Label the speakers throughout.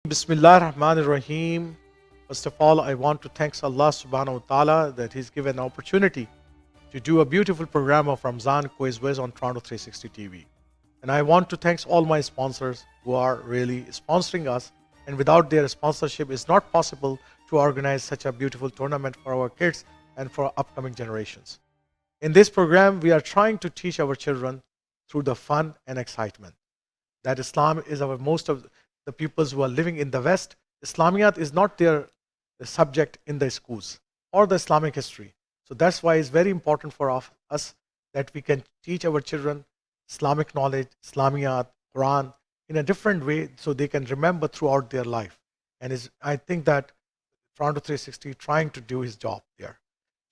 Speaker 1: Bismillah ar-Rahman ar-Rahim. First of all, I want to thank Allah subhanahu wa ta'ala that He's given an opportunity to do a beautiful program of Ramzan Quiz Wiz on Toronto 360 TV. And I want to thank all my sponsors who are really sponsoring us. And without their sponsorship, it's not possible to organize such a beautiful tournament for our kids and for upcoming generations. In this program, we are trying to teach our children through the fun and excitement that Islam is our most of the peoples who are living in the West. Islamiyat is not their subject in the schools or the Islamic history. So that's why it's very important for us that we can teach our children Islamic knowledge, Islamiyat, Quran in a different way so they can remember throughout their life. And I think that Toronto 360 trying to do his job there.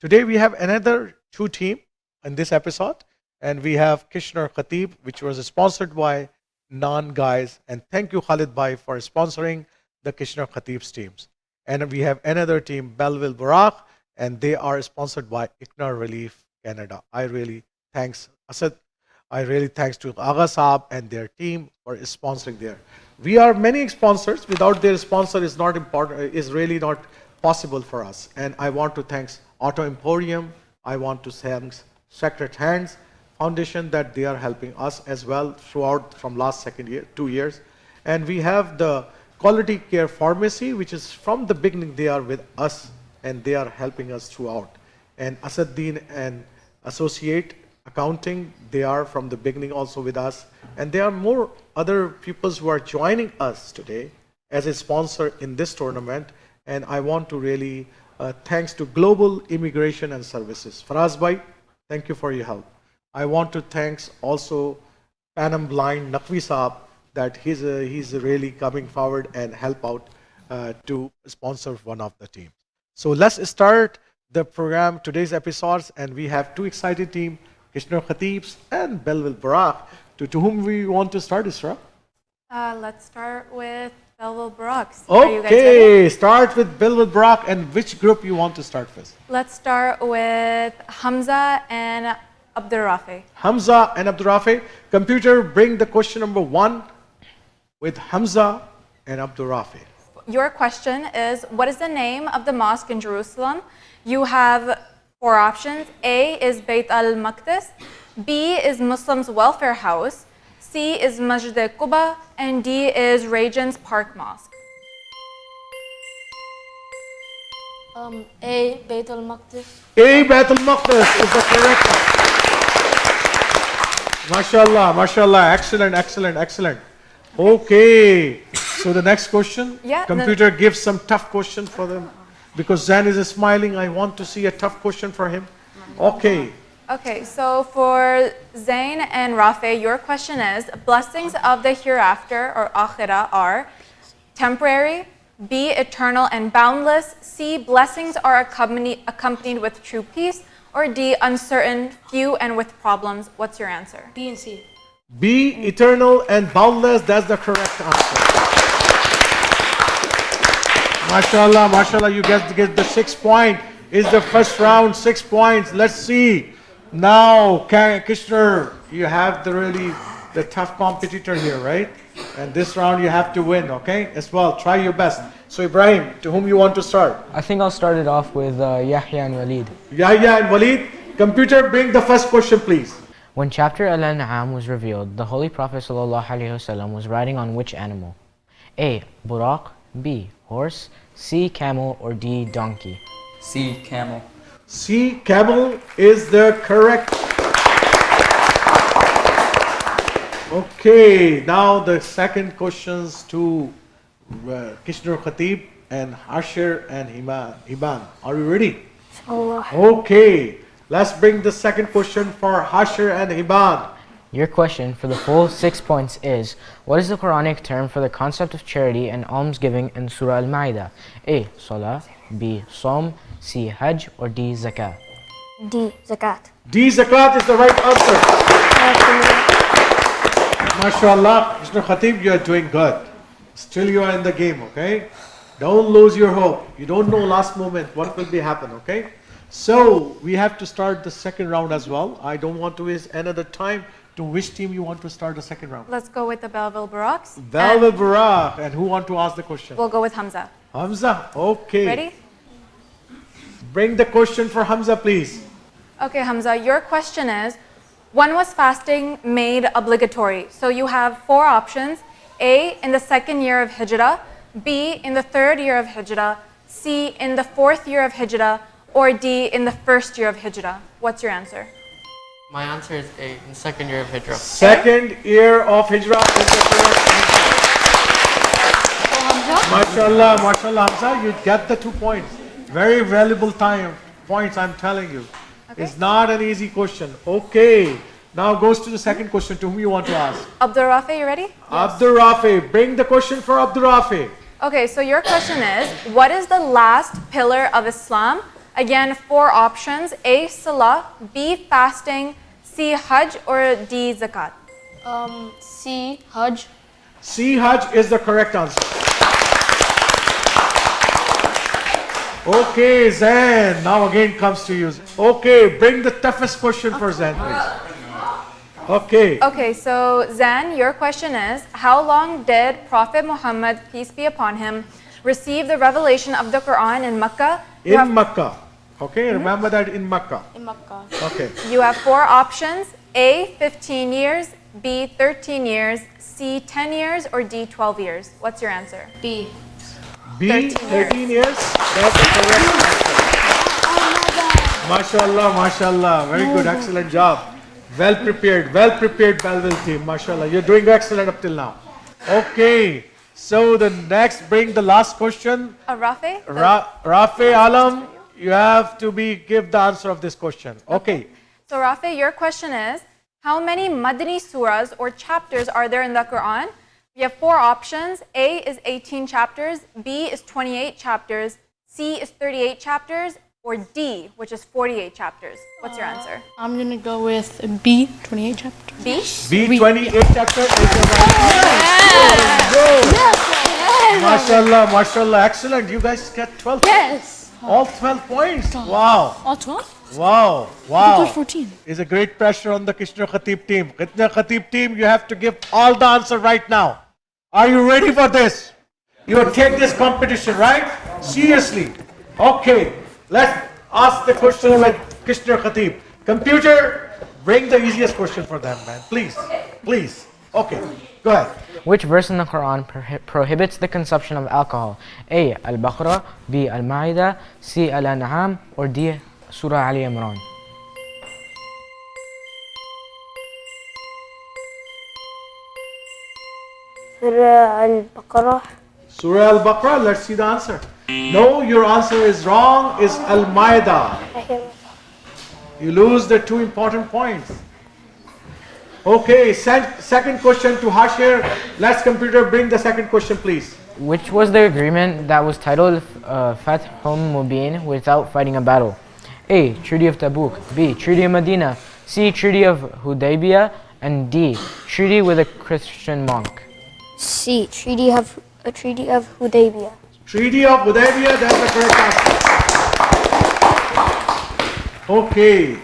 Speaker 1: Today we have another two team in this episode, and we have Kishner Kateeb, which was sponsored by non-guys, and thank you Khalid Bhai for sponsoring the Kishner Kateeb's teams. And we have another team, Bellville Buraaqs, and they are sponsored by ICNA Relief Canada. I really thanks Asad. I really thanks to Agha Saab and their team for sponsoring there. We are many sponsors. Without their sponsor is not important. Is really not possible for us. And I want to thanks Auto Emporium. I want to thank Sacred Hands Foundation that they are helping us as well throughout from last 2 years. And we have the Quality Care Pharmacy, which is from the beginning they are with us and they are helping us throughout. And Asaddin and Associate Accounting, they are from the beginning also with us. And there are more other people who are joining us today as a sponsor in this tournament. And I want to really thanks to Global Immigration and Services. Faraz Bhai, thank you for your help. I want to thanks also Panam Blind Naqvi Saab that he's really coming forward and help out to sponsor one of the teams. So let's start the program, today's episodes, and we have two excited teams, Kishner Kateebs and Bellville Buraaqs. To whom we want to start, Isra?
Speaker 2: Let's start with Bellville Buraaqs.
Speaker 1: Okay, start with Bellville Buraaqs, and which group you want to start with?
Speaker 2: Let's start with Hamza and Abdurrafi.
Speaker 1: Hamza and Abdurrafi. Computer, bring the question number 1 with Hamza and Abdurrafi.
Speaker 2: Your question is, what is the name of the mosque in Jerusalem? You have 4 options. A is Bayt al-Maqdis, B is Muslims Welfare House, C is Masjid al-Quba, and D is Regent's Park Mosque.
Speaker 3: A, Bayt al-Maqdis.
Speaker 1: A, Bayt al-Maqdis is the correct one. MashaAllah, MashaAllah, excellent, excellent, excellent. Okay, so the next question.
Speaker 2: Yeah,
Speaker 1: Computer, give some tough question for them. Because Zan is smiling, I want to see a tough question for him. Okay.
Speaker 2: Okay, so for Zain and Rafe, your question is, blessings of the hereafter or akhirah are temporary, B, eternal and boundless, C, blessings are accompanied with true peace, or D, uncertain, few and with problems. What's your answer?
Speaker 3: B and C.
Speaker 1: B, eternal and boundless, that's the correct answer. MashaAllah, MashaAllah, you get the 6 point. Is the first round, 6 points. Let's see. Now, Kishner, you have the tough competitor here, right? And this round you have to win, okay? As well, try your best. So Ibrahim, to whom you want to start?
Speaker 4: I think I'll start it off with Yahya and Walid.
Speaker 1: Yahya and Walid. Computer, bring the first question, please.
Speaker 4: When chapter Al-An'am was revealed, the Holy Prophet ﷺ was riding on which animal? A, Buraq, B, horse, C, camel, or D, donkey?
Speaker 5: C, camel.
Speaker 1: C, camel is the correct. Okay, now the second questions to Kishner Kateeb and Hashir and Hiban. Are you ready?
Speaker 3: Allah.
Speaker 1: Okay, let's bring the second question for Hashir and Hiban.
Speaker 4: Your question for the full 6 points is, what is the Quranic term for the concept of charity and almsgiving in Surah Al-Ma'idah? A, Salah, B, Som, C, Hajj, or D, Zakat?
Speaker 3: D, Zakat.
Speaker 1: D, Zakat is the right answer. MashaAllah, Mr. Khatib, you are doing good. Still you are in the game, okay? Don't lose your hope. You don't know last moment what will be happen, okay? So we have to start the second round as well. I don't want to waste another time To which team you want to start the second round?
Speaker 2: Let's go with the Bellville Buraaqs.
Speaker 1: Bellville
Speaker 2: And
Speaker 1: Buraaqs. And who want to ask the question?
Speaker 2: we'll go with Hamza.
Speaker 1: Hamza. Okay.
Speaker 2: Ready?
Speaker 1: Bring the question for Hamza, please.
Speaker 2: Okay, Hamza, your question is, when was fasting made obligatory? So you have four options. A, in the second year of Hijrah. B, in the third year of Hijrah. C, in the fourth year of Hijrah. Or D, in the first year of Hijrah. What's your answer?
Speaker 5: My answer is A, in the second year of Hijrah.
Speaker 1: Second year of Hijrah is the correct answer. MashaAllah, MashaAllah, Hamza, you get the 2 points. Very valuable points, I'm telling you.
Speaker 2: Okay.
Speaker 1: It's not an easy question. Okay. Now goes to the second question. To whom you want to ask?
Speaker 2: Abdul Rafi, you ready?
Speaker 1: Abdul Rafi. Bring the question for Abdul Rafi.
Speaker 2: Okay, so your question is, what is the last pillar of Islam? Again, four options. A, Salah. B, fasting. C, Hajj. Or D, Zakat.
Speaker 3: C. Hajj.
Speaker 1: C, Hajj is the correct answer. Okay, Zain. Now again comes to you. Okay, bring the toughest question for Zain, please. Okay.
Speaker 2: Okay, so Zan, your question is, how long did Prophet Muhammad, peace be upon him, receive the revelation of the Quran in Makkah?
Speaker 1: In Makkah. Okay, remember that in Makkah.
Speaker 3: In Makkah.
Speaker 1: Okay.
Speaker 2: You have four options. A, 15 years. B, 13 years. C, 10 years. Or D, 12 years. What's your answer?
Speaker 3: B.
Speaker 1: B, 13 years. That's the correct answer. MashaAllah, MashaAllah. Very good, excellent job. Well prepared, Bellville team. MashaAllah. You're doing excellent up till now. Okay. So the next, bring the last question.
Speaker 2: Rafi?
Speaker 1: Rafi Alam, you have to give the answer of this question. Okay.
Speaker 2: So Rafi, your question is, how many Madani surahs or chapters are there in the Quran? We have four options. A is 18 chapters, B is 28 chapters, C is 38 chapters, or D, which is 48 chapters. What's your answer?
Speaker 3: I'm gonna go with B. 28 chapters.
Speaker 2: B?
Speaker 1: B, 28 chapters is the right answer. MashaAllah, MashaAllah. Excellent. You guys get 12
Speaker 3: Yes.
Speaker 1: All 12 points. Wow.
Speaker 3: All 12?
Speaker 1: Wow.
Speaker 3: I
Speaker 1: Wow.
Speaker 3: thought 14.
Speaker 1: Is a great pressure on the Kishner Kateeb team. Kishner Kateeb team, you have to give all the answer right now. Are you ready for this? You will take this competition, right? Seriously. Okay. Let's ask the question with Kishner Kateeb. Computer, bring the easiest question for them, man. Please. Please. Okay. Go ahead.
Speaker 4: Which verse in the Quran prohibits the consumption of alcohol? A. Al-Baqarah. B. Al-Ma'idah. C. Al-An'am. Or D. Surah Ali Imran.
Speaker 3: Surah Al-Baqarah.
Speaker 1: Surah Al-Baqarah, let's see the answer. No, your answer is wrong. It's Al-Ma'idah. You lose the 2 important points. Okay, second question to Hashir. Let's computer bring the second question, please.
Speaker 4: Which was the agreement that was titled Fathum Mubin without fighting a battle? A. Treaty of Tabuk. B. Treaty of Medina. C. Treaty of Hudaybiyah. And D. Treaty with a Christian monk.
Speaker 3: C. Treaty of Hudaybiyah.
Speaker 1: Treaty of Hudaybiyah, that's the correct answer. Okay,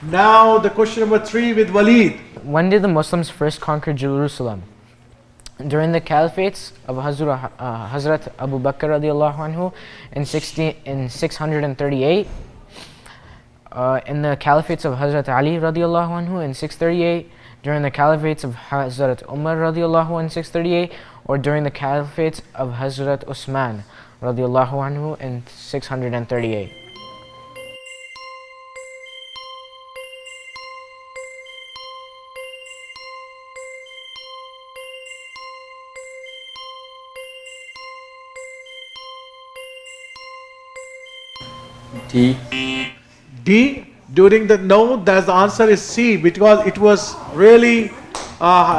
Speaker 1: now the question number 3 with Waleed.
Speaker 4: When did the Muslims first conquer Jerusalem? During the caliphates of Hazrat Abu Bakr radiallahu anhu in 638, in the caliphates of Hazrat Ali radiallahu anhu in 638, during the caliphates of Hazrat Umar radiallahu anhu in 638, or during the caliphates of Hazrat Usman radiallahu anhu in 638.
Speaker 5: D.
Speaker 1: D, during the, no, the answer is C, because it was really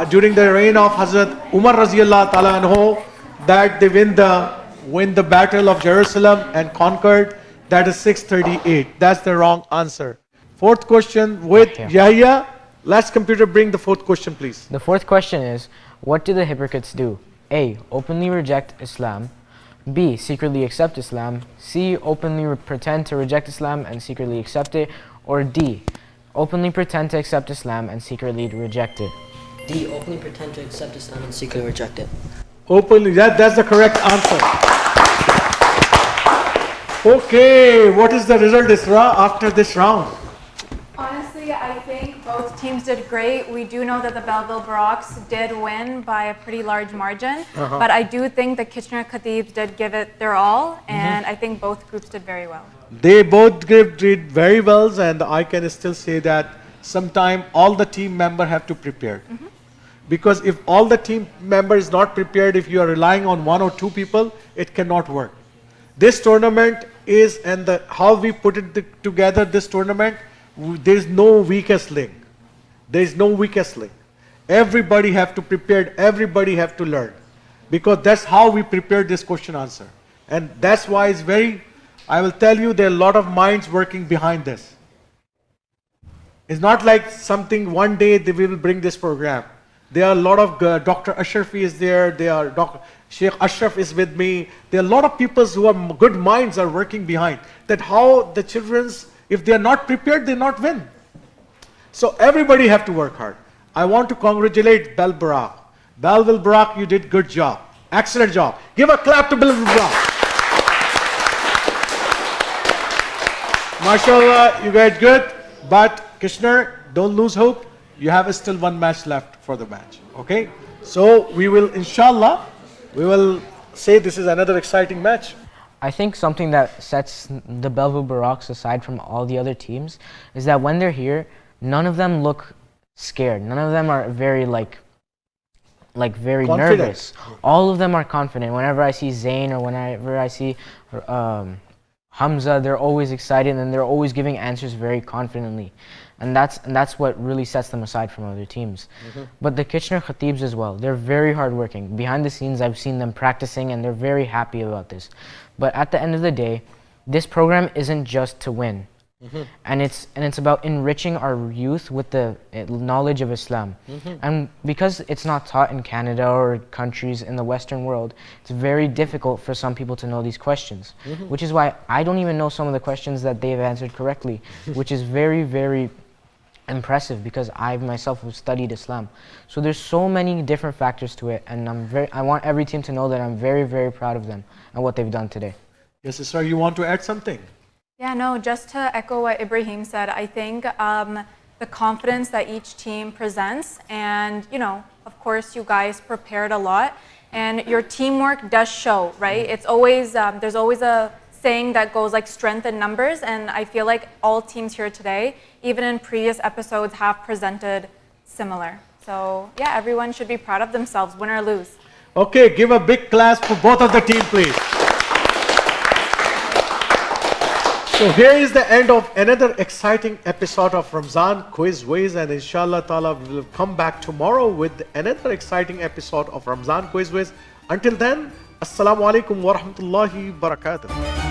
Speaker 1: during the reign of Hazrat Umar radiallahu ta'ala anhu that they win the battle of Jerusalem and conquered. That is 638. That's the wrong answer. Fourth question with Yahya. Let's computer bring the fourth question, please.
Speaker 4: The fourth question is, what do the hypocrites do? A. Openly reject Islam. B. Secretly accept Islam. C. Openly pretend to reject Islam and secretly accept it. Or D. Openly pretend to accept Islam and secretly reject it.
Speaker 6: D. Openly pretend to accept Islam and secretly reject it.
Speaker 1: Openly, that's the correct answer. Okay, what is the result, Isra, after this round?
Speaker 2: Honestly, I think both teams did great. We do know that the Bellville Buraaqs did win by a pretty large margin, but I do think the Kitchener Kateebs did give it their all, and I think both groups did very well.
Speaker 1: They both did very well, and I can still say that sometime all the team member have to prepare. Because if all the team member is not prepared, if you are relying on one or two people, it cannot work. This tournament is, and how we put it together, this tournament, there is no weakest link. There is no weakest link. Everybody have to prepare, everybody have to learn. Because that's how we prepared this question answer. And that's why it's very, I will tell you, there are a lot of minds working behind this. It's not like something one day we will bring this program. There are a lot of, Dr. Ashrafi is there, Sheikh Ashraf is with me. There are a lot of people who are good minds are working behind. That how the children's, if they are not prepared, they not win. So everybody have to work hard. I want to congratulate Bellville Buraaqs. Bellville Buraaqs, you did good job. Excellent job. Give a clap to Bellville Buraaqs. MashaAllah, you guys good. But Kitchener, don't lose hope. You have still one match left for the match. Okay? So we will, inshallah, we will say this is another exciting match.
Speaker 4: I think something that sets the Bellville Buraaqs aside from all the other teams is that when they're here, none of them look scared. None of them are very very
Speaker 1: Confident.
Speaker 4: nervous. All of them are confident. Whenever I see Zayn or whenever I see Hamza, they're always excited and they're always giving answers very confidently. And that's what really sets them aside from other teams. But the Kitchener Kateebs as well, they're very hardworking. Behind the scenes, I've seen them practicing and they're very happy about this. But at the end of the day, this program isn't just to win. And it's about enriching our youth with the knowledge of Islam. And because it's not taught in Canada or countries in the Western world, it's very difficult for some people to know these questions. Which is why I don't even know some of the questions that they've answered correctly, which is very, very impressive because I myself have studied Islam. So there's so many different factors to it, and I want every team to know that I'm very, very proud of them and what they've done today.
Speaker 1: Yes, sir, you want to add something?
Speaker 2: Yeah, no, just to echo what Ibrahim said, I think the confidence that each team presents, and of course you guys prepared a lot, and your teamwork does show, right? It's always, there's always a saying that goes like strength in numbers, and I feel like all teams here today, even in previous episodes, have presented similar. So yeah, everyone should be proud of themselves, win or lose.
Speaker 1: Okay, give a big clap for both of the team, please. So here is the end of another exciting episode of Ramadan Quiz Ways, and inshallah ta'ala we will come back tomorrow with another exciting episode of Ramadan Quiz Ways. Until then, Assalamu alaikum wa rahmatullahi wa barakatuh.